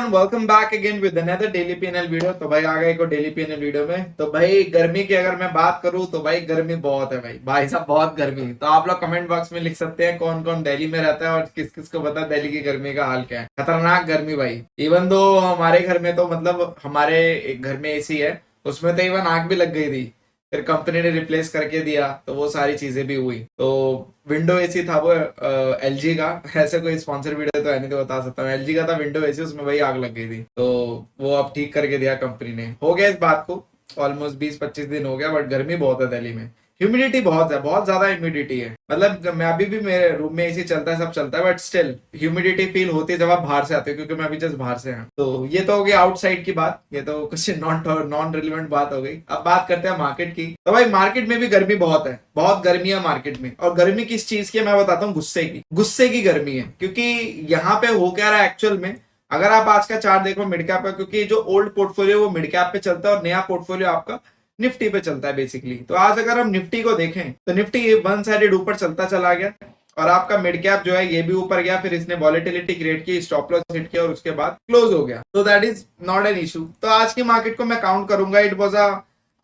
Everyone, welcome back again with another daily PNL video. तो भाई आ गए को डेली पीएनएल वीडियो में। तो भाई गर्मी की अगर मैं बात करूं तो भाई गर्मी बहुत है भाई साहब बहुत गर्मी। तो आप लोग कमेंट बॉक्स में लिख सकते हैं कौन कौन दिल्ली में रहता है और किस किस को पता है दिल्ली की गर्मी का हाल क्या है। खतरनाक गर्मी भाई। इवन दो हमारे घर में तो मतलब हमारे एक घर में एसी है, उसमें तो इवन आग भी लग गई थी। फिर कंपनी ने रिप्लेस करके दिया तो वो सारी चीजें भी हुई। तो विंडो एसी था वो एलजी का। ऐसे कोई स्पॉन्सर वीडियो तो है नहीं तो बता सकता हूँ। एलजी का था विंडो एसी, उसमें वही आग लग गई थी। तो वो अब ठीक करके दिया कंपनी ने। हो गया इस बात को ऑलमोस्ट 20-25 दिन हो गया। बट गर्मी बहुत है दिल्ली में। ह्यूमिडिटी बहुत है, बहुत ज्यादा ह्यूमिडिटी है। मतलब मैं अभी भी मेरे रूम में एसी चलता है, सब चलता है, बट स्टिल ह्यूमिडिटी फील होती है जब आप बाहर से आते हो, क्योंकि मैं अभी जस्ट बाहर से हूँ। तो ये तो हो गई आउटसाइड की बात, ये तो कुछ नॉन रिलेवेंट बात हो गई। अब बात करते हैं मार्केट की। तो भाई मार्केट में भी गर्मी बहुत है, बहुत गर्मी है मार्केट में। और गर्मी किस चीज की है मैं बताता हूँ, गुस्से की गर्मी है। क्योंकि यहाँ पे हो क्या रहा है एक्चुअल में, अगर आप आज का चार्ट देखो मिड कैप का, क्योंकि जो ओल्ड पोर्टफोलियो वो मिड कैप पे चलता है और नया पोर्टफोलियो आपका निफ्टी पे चलता है बेसिकली। तो आज अगर हम निफ्टी को देखें तो निफ्टी वन साइडेड ऊपर चलता चला गया और आपका मिड कैप जो है ये भी ऊपर गया। फिर इसने वॉलेटिलिटी क्रिएट की, स्टॉप लॉस हिट किया और उसके बाद क्लोज हो गया। तो that is not an issue. तो आज की मार्केट को मैं काउंट करूंगा, it was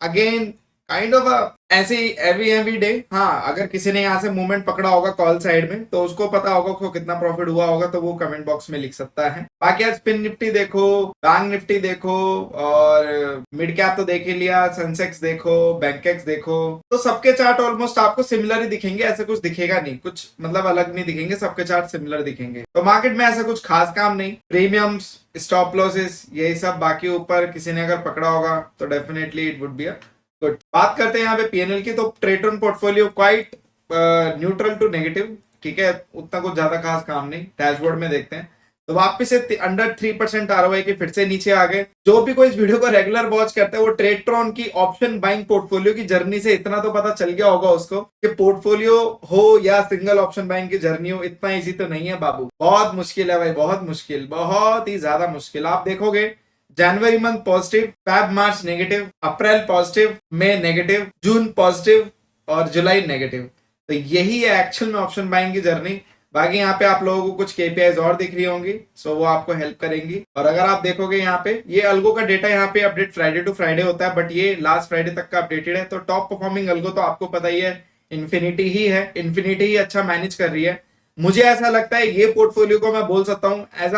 again kind of ऐसे एवी डे। हाँ, अगर किसी ने यहाँ से मूवमेंट पकड़ा होगा कॉल साइड में तो उसको पता होगा को कितना प्रॉफिट हुआ होगा, तो वो कमेंट बॉक्स में लिख सकता है। बाकी आज स्पिन निफ्टी देखो, बैंक निफ्टी देखो और मिड कैप तो देख ही लिया, सेंसेक्स देखो, बैंकेक्स देखो, तो सबके चार्ट ऑलमोस्ट आपको सिमिलर ही दिखेंगे। ऐसा कुछ दिखेगा नहीं, कुछ मतलब अलग नहीं दिखेंगे, सबके चार्ट सिमिलर दिखेंगे। तो मार्केट में ऐसा कुछ खास काम नहीं। प्रीमियम्स, स्टॉप लॉसेस, यही सब। बाकी ऊपर किसी ने अगर पकड़ा होगा तो definitely it would be a good. बात करते हैं यहाँ पे पीएनएल की। तो trade on portfolio quite neutral to negative, ठीक है, उतना कुछ ज्यादा खास काम नहीं। डैशबोर्ड में देखते हैं तो वापस से अंडर 3% आरओआई के फिर से नीचे आ गए। जो भी कोई इस वीडियो को रेगुलर वॉच करता है वो ट्रेडट्रॉन की ऑप्शन बाइंग पोर्टफोलियो की जर्नी से इतना तो पता चल गया होगा उसको कि पोर्टफोलियो हो या सिंगल ऑप्शन बाइंग की जर्नी हो, इतना इजी तो नहीं है बाबू। बहुत मुश्किल है भाई, बहुत मुश्किल, बहुत ही ज्यादा मुश्किल। आप देखोगे जनवरी मंथ पॉजिटिव, फेब मार्च नेगेटिव, अप्रैल पॉजिटिव, मई नेगेटिव, जून पॉजिटिव और जुलाई नेगेटिव। तो यही है एक्चुअल में ऑप्शन बाइंग की जर्नी। बाकी यहाँ पे आप लोगों को कुछ केपीआईज और दिख रही होंगी, सो वो आपको हेल्प करेंगी। और अगर आप देखोगे यहाँ पे ये अल्गो का डेटा यहाँ पे अपडेट फ्राइडे टू फ्राइडे होता है, बट ये लास्ट फ्राइडे तक का अपडेटेड है। तो टॉप परफॉर्मिंग अल्गो तो आपको पता ही है, इन्फिनिटी ही है। इन्फिनिटी ही अच्छा मैनेज कर रही है। मुझे ऐसा लगता है ये पोर्टफोलियो को मैं बोल सकता हूँ एज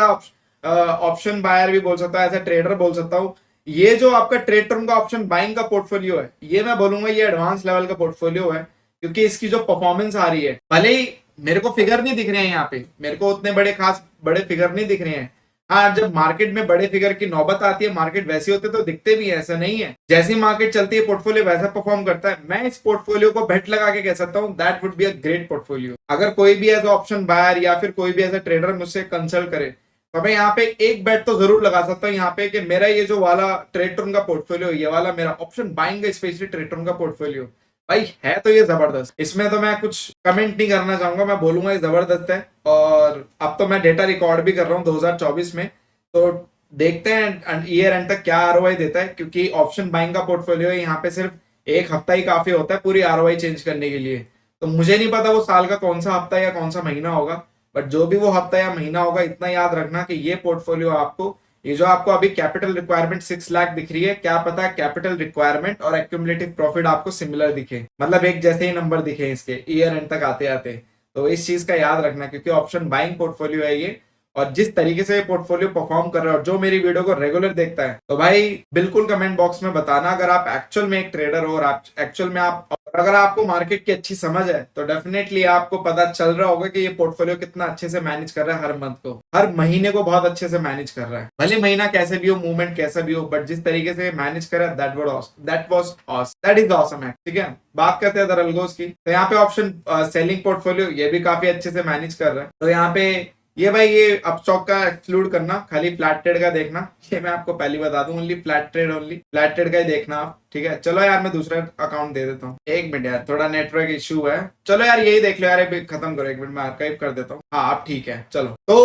ऑप्शन बायर भी बोल सकता हूँ, एज अ ट्रेडर बोल सकता हूँ। ये जो आपका ट्रेड टर्म का ऑप्शन बाइंग का पोर्टफोलियो है, ये मैं बोलूंगा ये एडवांस लेवल का पोर्टफोलियो है। क्योंकि इसकी जो परफॉर्मेंस आ रही है, भले ही मेरे को फिगर नहीं दिख रहे हैं यहाँ पे, मेरे को उतने बड़े खास बड़े फिगर नहीं दिख रहे हैं। हाँ, जब मार्केट में बड़े फिगर की नौबत आती है, मार्केट वैसे होते तो दिखते भी है, ऐसा नहीं है। जैसी मार्केट चलती है पोर्टफोलियो वैसा परफॉर्म करता है। मैं इस पोर्टफोलियो को बेट लगा के कह सकता हूँ that would be a great portfolio. अगर कोई भी एज ऑप्शन बायर या फिर कोई भी एज अ ट्रेडर मुझसे कंसल्ट करे तो मैं यहाँ पे एक बेट तो जरूर लगा सकता हूँ यहाँ पे कि मेरा ये जो वाला ट्रेड टर्म का पोर्टफोलियो, ये वाला मेरा ऑप्शन बाइंग का स्पेशली ट्रेड टर्म का पोर्टफोलियो भाई है तो ये जबरदस्त। इसमें तो मैं कुछ कमेंट नहीं करना चाहूंगा, मैं बोलूंगा ये जबरदस्त है। और अब तो मैं डेटा रिकॉर्ड भी कर रहा हूँ 2024 में, तो देखते हैं ईयर एंड तक क्या आरओआई देता है। क्योंकि ऑप्शन बाइंग का पोर्टफोलियो है, यहाँ पे सिर्फ एक हफ्ता ही काफी होता है पूरी आरओआई चेंज करने के लिए। तो मुझे नहीं पता वो साल का कौन सा हफ्ता या कौन सा महीना होगा, बट जो भी वो हफ्ता या महीना होगा, इतना याद रखना कि ये पोर्टफोलियो आपको, ये जो आपको अभी कैपिटल रिक्वायरमेंट 6 लाख दिख रही है, क्या पता कैपिटल रिक्वायरमेंट और एक्यूमुलेटिव प्रॉफिट आपको सिमिलर दिखे, मतलब एक जैसे ही नंबर दिखे इसके ईयर एंड तक आते आते। तो इस चीज का याद रखना, क्योंकि ऑप्शन बाइंग पोर्टफोलियो है ये। और जिस तरीके से ये पोर्टफोलियो परफॉर्म कर रहा है और जो मेरी वीडियो को रेगुलर देखता है, तो भाई बिल्कुल कमेंट बॉक्स में बताना अगर आप एक्चुअल में एक ट्रेडर हो और आप एक्चुअल में आप, अगर आपको मार्केट की अच्छी समझ है तो डेफिनेटली आपको पता चल रहा होगा कि ये पोर्टफोलियो कितना अच्छे से मैनेज कर रहा है। हर मंथ को, हर महीने को बहुत अच्छे से मैनेज कर रहा है। भले महीना कैसे भी हो, मूवमेंट कैसा भी हो, बट जिस तरीके से मैनेज कर रहा है दैट इज ऑसम है। ठीक है, बात करते हैं दरअलगोस की। तो यहाँ पे ऑप्शन सेलिंग पोर्टफोलियो ये भी काफी अच्छे से मैनेज कर रहा है। तो यहाँ पे ये भाई ये अप स्टॉक का एक्सक्लूड करना, खाली फ्लैट ट्रेड का देखना। ये मैं आपको पहली बता दूं, ओनली फ्लैट ट्रेड का ही देखना आप। ठीक है, चलो यार मैं दूसरा अकाउंट दे देता हूँ। एक मिनट यार, थोड़ा नेटवर्क इश्यू है। चलो यार यही देख लो यार, खत्म करो, एक मिनट में आर्काइव कर देता हूँ। हाँ अब ठीक है, चलो। तो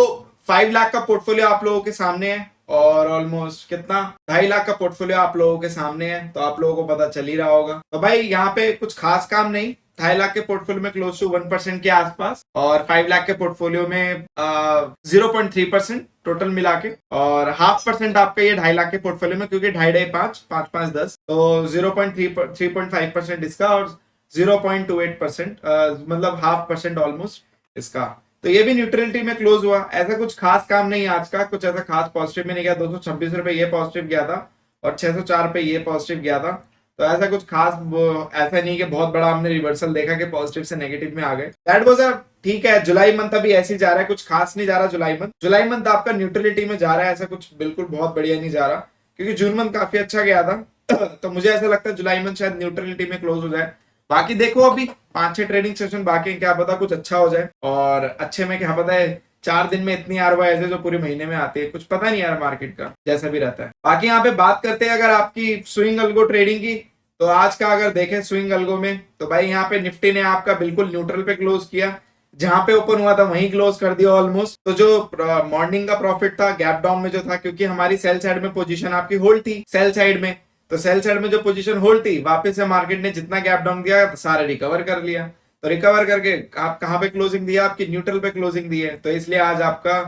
5 लाख का पोर्टफोलियो आप लोगों के सामने है। और ऑलमोस्ट कितना 2.5 लाख का पोर्टफोलियो आप लोगों के सामने है, तो आप लोगों को पता चल ही रहा होगा। तो भाई यहाँ पे कुछ खास काम नहीं, 2.5 लाख के पोर्टफोलियो में क्लोज टू 1% के आसपास, और 5 लाख के पोर्टफोलियो में 0.3% टोटल मिला के, और 0.5% आपका ये 2.5 लाख के पोर्टफोलियो में, क्योंकि 2.5 5 5 5 10, तो 3.5% इसका और 0.28% मतलब 0.5% ऑलमोस्ट इसका। तो ये भी न्यूट्रलिटी में क्लोज हुआ। ऐसा कुछ खास काम नहीं है आज का, कुछ ऐसा खास पॉजिटिव में नहीं गया। 226 रुपए ये पॉजिटिव गया था और 604 पे ये पॉजिटिव गया था। तो ऐसा कुछ खास ऐसा नहीं कि बहुत बड़ा हमने रिवर्सल देखा कि पॉजिटिव से नेगेटिव में आ गए। दैट वाज अ ठीक है। जुलाई मंथ अभी ऐसे ही जा रहा है, कुछ खास नहीं जा रहा। जुलाई मंथ आपका न्यूट्रलिटी में जा रहा है, ऐसा कुछ बिल्कुल बहुत बढ़िया नहीं जा रहा, क्योंकि जून मंथ काफी अच्छा गया था। तो मुझे ऐसा लगता है जुलाई मंथ शायद न्यूट्रलिटी में क्लोज हो जाए। बाकी देखो अभी 5-6 ट्रेडिंग सेशन बाकी है, क्या पता कुछ अच्छा हो जाए। और अच्छे में क्या पता है 4 दिन में इतनी आरओआई ऐसे जो पूरे महीने में आती है, कुछ पता नहीं यार मार्केट का, जैसा भी रहता है। बाकी यहाँ पे बात करते हैं अगर आपकी स्विंग अल्गो ट्रेडिंग की, तो आज का अगर देखें स्विंग अल्गो में, तो भाई यहाँ पे निफ्टी ने आपका बिल्कुल न्यूट्रल पे क्लोज किया, जहां पे ओपन हुआ था वहीं क्लोज कर दिया ऑलमोस्ट। तो जो मॉर्निंग का प्रॉफिट था गैप डाउन में जो था, क्योंकि हमारी सेल साइड में पोजीशन आपकी होल्ड थी, सेल साइड में, तो सेल साइड में जो पोजीशन होल्ड थी, वापस से मार्केट ने जितना गैप डाउन दिया सारे रिकवर कर लिया। तो रिकवर करके आप कहां पे क्लोजिंग दिया, आपकी न्यूट्रल पे क्लोजिंग दी है। तो इसलिए आज आपका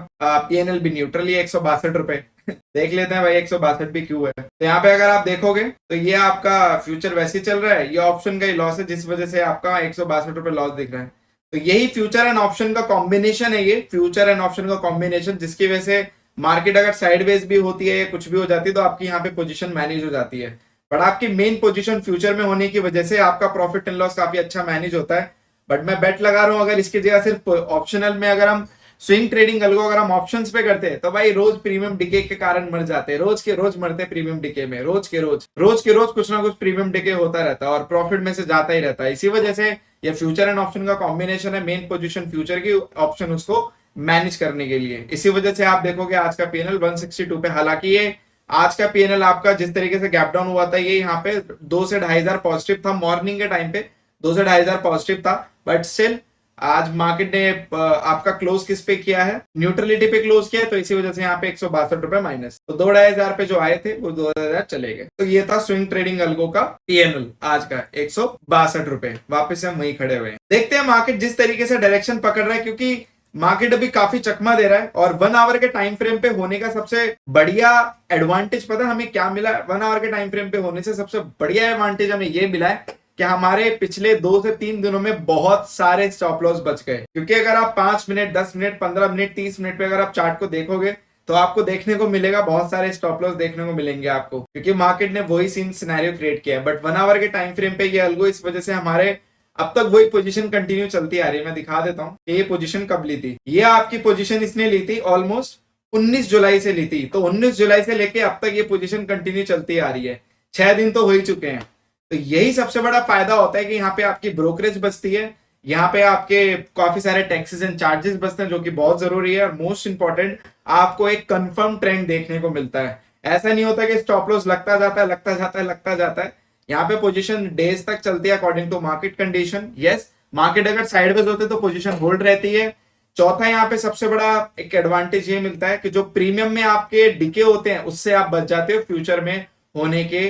पीएनएल भी न्यूट्रल ही 162 रुपए। देख लेते हैं भाई 162 भी क्यों है। तो यहाँ पे अगर आप देखोगे तो ये आपका फ्यूचर वैसे ही चल रहा है, ये ऑप्शन का ही लॉस है, जिस वजह से आपका 162 रुपए लॉस दिख रहा है। तो यही फ्यूचर एंड ऑप्शन का कॉम्बिनेशन है, ये फ्यूचर एंड ऑप्शन का कॉम्बिनेशन, जिसकी वजह से मार्केट अगर साइडवेज भी होती है या कुछ भी हो जाती है, तो आपकी यहाँ पे पोजीशन मैनेज हो जाती है। बट आपकी मेन पोजीशन फ्यूचर में होने की वजह से आपका प्रॉफिट एंड लॉस काफी अच्छा मैनेज होता है। बट मैं बेट लगा रहा हूं अगर इसकी जगह सिर्फ ऑप्शनल में अगर हम स्विंग ट्रेडिंग अल्गो अगर हम ऑप्शंस पे करते हैं, तो भाई रोज प्रीमियम डिके के कारण मर जाते हैं, रोज के रोज मरते हैं प्रीमियम डिके में, रोज के रोज कुछ ना कुछ प्रीमियम डिके होता रहता है और प्रॉफिट में से जाता ही रहता है। इसी वजह से ये फ्यूचर एंड ऑप्शन का कॉम्बिनेशन है, मेन पोजीशन फ्यूचर की, ऑप्शन उसको मैनेज करने के लिए। इसी वजह से आप देखोगे आज का पीएनएल 162 पे, हालांकि ये आज का पीएनएल आपका जिस तरीके से गैप डाउन हुआ था, ये यहाँ पे 2 से 2,500 पॉजिटिव था मॉर्निंग के टाइम पे, 2 से 2,500 पॉजिटिव था। बट स्टिल आज मार्केट ने आपका क्लोज किस पे किया है, न्यूट्रलिटी पे क्लोज किया है। तो इसी वजह से यहाँ पे 162 रुपए माइनस, तो 2,500 पे जो आए थे वो 2,000 चले गए। तो ये था स्विंग ट्रेडिंग अल्गो का पीएनएल आज का 162 रुपए। वापस से हम वहीं खड़े हुए हैं। देखते हैं मार्केट जिस तरीके से डायरेक्शन पकड़ रहा है, क्योंकि मार्केट अभी काफी चकमा दे रहा है। और 1 आवर के टाइम फ्रेम पे होने का सबसे बढ़िया एडवांटेज पता है हमें क्या मिला है? 1 आवर के टाइम फ्रेम पे होने से सबसे बढ़िया एडवांटेज हमें ये मिला है कि हमारे पिछले 2 से 3 दिनों में बहुत सारे स्टॉप लॉस बच गए। क्योंकि अगर आप 5 मिनट, 10 मिनट, 15 मिनट, 30 मिनट पे अगर आप चार्ट को देखोगे, तो आपको देखने को मिलेगा बहुत सारे स्टॉप लॉस देखने को मिलेंगे आपको, क्योंकि मार्केट ने वही सीन सिनेरियो क्रिएट किया है। बट 1 आवर के टाइम फ्रेम पे ये अल्गो इस वजह से हमारे अब तक वही पोजीशन कंटिन्यू चलती आ रही है। मैं दिखा देता हूं कि ये पोजीशन कब ली थी। ये आपकी पोजीशन इसने ली थी ऑलमोस्ट 19 जुलाई से ली थी। तो 19 जुलाई से लेके अब तक ये पोजीशन कंटिन्यू चलती आ रही है, 6 दिन तो हो ही चुके हैं। तो यही सबसे बड़ा फायदा होता है कि यहाँ पे आपकी ब्रोकरेज बचती है, यहाँ पे आपके काफी सारे टैक्सेस एंड चार्जेस बचते हैं, जो कि बहुत जरूरी है। और मोस्ट इंपॉर्टेंट, आपको एक कंफर्म ट्रेंड देखने को मिलता है। ऐसा नहीं होता कि स्टॉप लॉस लगता जाता है। यहाँ पे पोजीशन डेज तक चलती है according to market condition. Yes, market अगर साइडवेज होते तो पोजीशन होल्ड रहती है। चौथा, यहाँ पे सबसे बड़ा एक एडवांटेज ये मिलता है कि जो प्रीमियम में आपके डिके होते हैं उससे आप बच जाते हो फ्यूचर में होने के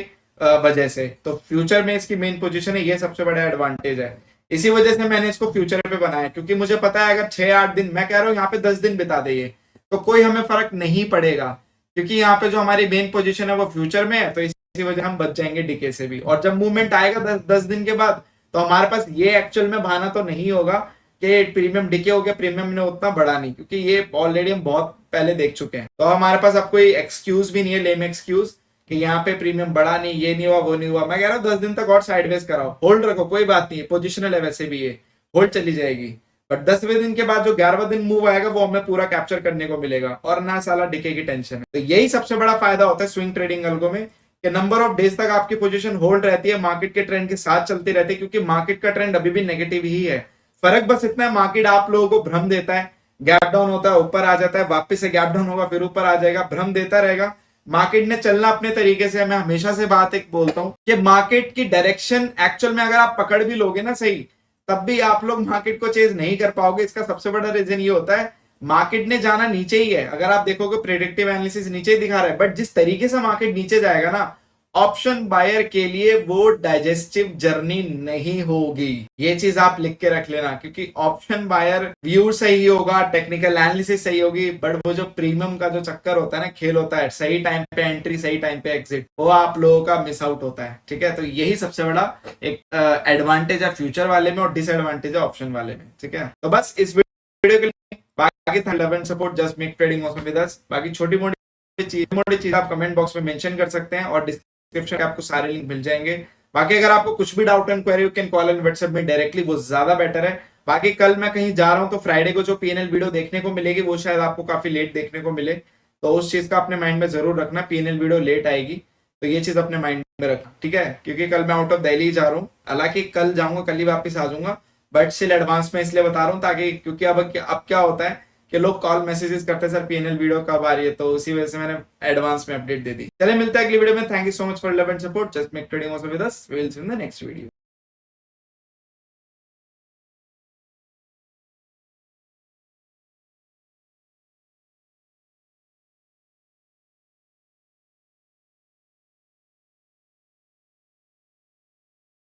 वजह से। तो फ्यूचर में इसकी मेन पोजीशन है, ये सबसे बड़ा एडवांटेज है। इसी वजह से मैंने इसको फ्यूचर पे बनाया, क्योंकि मुझे पता है अगर 6-8 दिन, मैं कह रहा हूँ यहाँ पे 10 दिन बिता दे तो कोई हमें फर्क नहीं पड़ेगा, क्योंकि यहाँ पे जो हमारी मेन पोजीशन है वो फ्यूचर में है। तो इसी वजह हम बच जाएंगे डीके से भी। और जब मूवमेंट आएगा 10 दिन के बाद, तो हमारे पास ये एक्चुअल में बहाना तो नहीं होगा कि प्रीमियम डीके हो गया, प्रीमियम ने उतना बढ़ा नहीं, क्योंकि ये ऑलरेडी हम बहुत पहले देख चुके हैं। तो हमारे पास अब कोई एक्सक्यूज भी नहीं है, लेम एक्सक्यूज, कि यहाँ पे प्रीमियम बढ़ा नहीं, ये नहीं हुआ, वो नहीं हुआ। मैं कह रहा हूँ 10 दिन तक और साइडवेज कराओ, होल्ड रखो, कोई बात नहीं है, पोजिशनल है वैसे भी, ये होल्ड चली जाएगी। बट 10वें दिन के बाद जो 11वां दिन मूव आएगा वो हमें पूरा कैप्चर करने को मिलेगा, और ना साला डिके की टेंशन है। तो यही सबसे बड़ा फायदा होता है स्विंग ट्रेडिंग अल्गो में, कि नंबर ऑफ डेज तक आपकी पोजीशन होल्ड रहती है, मार्केट के ट्रेंड के साथ चलती रहती है, क्योंकि मार्केट का ट्रेंड अभी भी नेगेटिव ही है। फर्क बस इतना है, मार्केट आप लोगों को भ्रम देता है, गैप डाउन होता है, ऊपर आ जाता है, वापस से गैप डाउन होगा, फिर ऊपर आ जाएगा, भ्रम देता रहेगा। मार्केट ने चलना अपने तरीके से। मैं हमेशा से बात एक बोलता हूं कि मार्केट की डायरेक्शन एक्चुअल में अगर आप पकड़ भी लोगे ना सही, तब भी आप लोग मार्केट को चेज नहीं कर पाओगे। इसका सबसे बड़ा रीजन ये होता है, मार्केट ने जाना नीचे ही है, अगर आप देखोगे प्रेडिक्टिव एनालिसिस नीचे ही दिखा रहा है, बट जिस तरीके से मार्केट नीचे जाएगा ना, ऑप्शन बायर के लिए वो डाइजेस्टिव जर्नी नहीं होगी। ये चीज आप लिख के रख लेना, क्योंकि ऑप्शन बायर व्यू सही होगा, टेक्निकल एनालिसिस सही होगी, बट वो जो प्रीमियम का जो चक्कर होता है ना, खेल होता है, सही टाइम पे एंट्री सही टाइम पे एग्जिट, वो आप लोगों का मिस आउट होता है। ठीक है, तो यही सबसे बड़ा एक एडवांटेज है फ्यूचर वाले में और डिसएडवांटेज है ऑप्शन वाले में। ठीक है, तो बस इस वीडियो के लिए बाकी था love and support, just make trading also with us. बाकी छोटी मोटी चीज आप कमेंट बॉक्स में मेंशन कर सकते हैं और डिस्क्रिप्शन में आपको सारे लिंक मिल जाएंगे। बाकी अगर आपको कुछ भी doubt and query, you can call and WhatsApp में डायरेक्टली, वो ज्यादा बेटर है। बाकी कल मैं कहीं जा रहा हूं तो फ्राइडे को जो पीएनएल वीडियो देखने को मिलेगी वो शायद आपको काफी लेट देखने को मिले, तो उस चीज का अपने माइंड में जरूर रखना, पीएनएल वीडियो लेट आएगी, तो ये चीज अपने माइंड में रखना। ठीक है, क्योंकि कल मैं आउट ऑफ दिल्ली जा रहा हूँ, हालांकि कल जाऊंगा कल ही वापस आ जाऊंगा, बट स्टिल एडवांस में इसलिए बता रहा हूँ ताकि, क्योंकि अब क्या होता है कि लोग कॉल मैसेजेस करते हैं, सर पीएनएल वीडियो कब आ रही है, तो उसी वजह से मैंने एडवांस में अपडेट दे दी। चले मिलते हैं अगली वीडियो में। Thank you so much for love and support, just make trading also with us, we will see in the next video.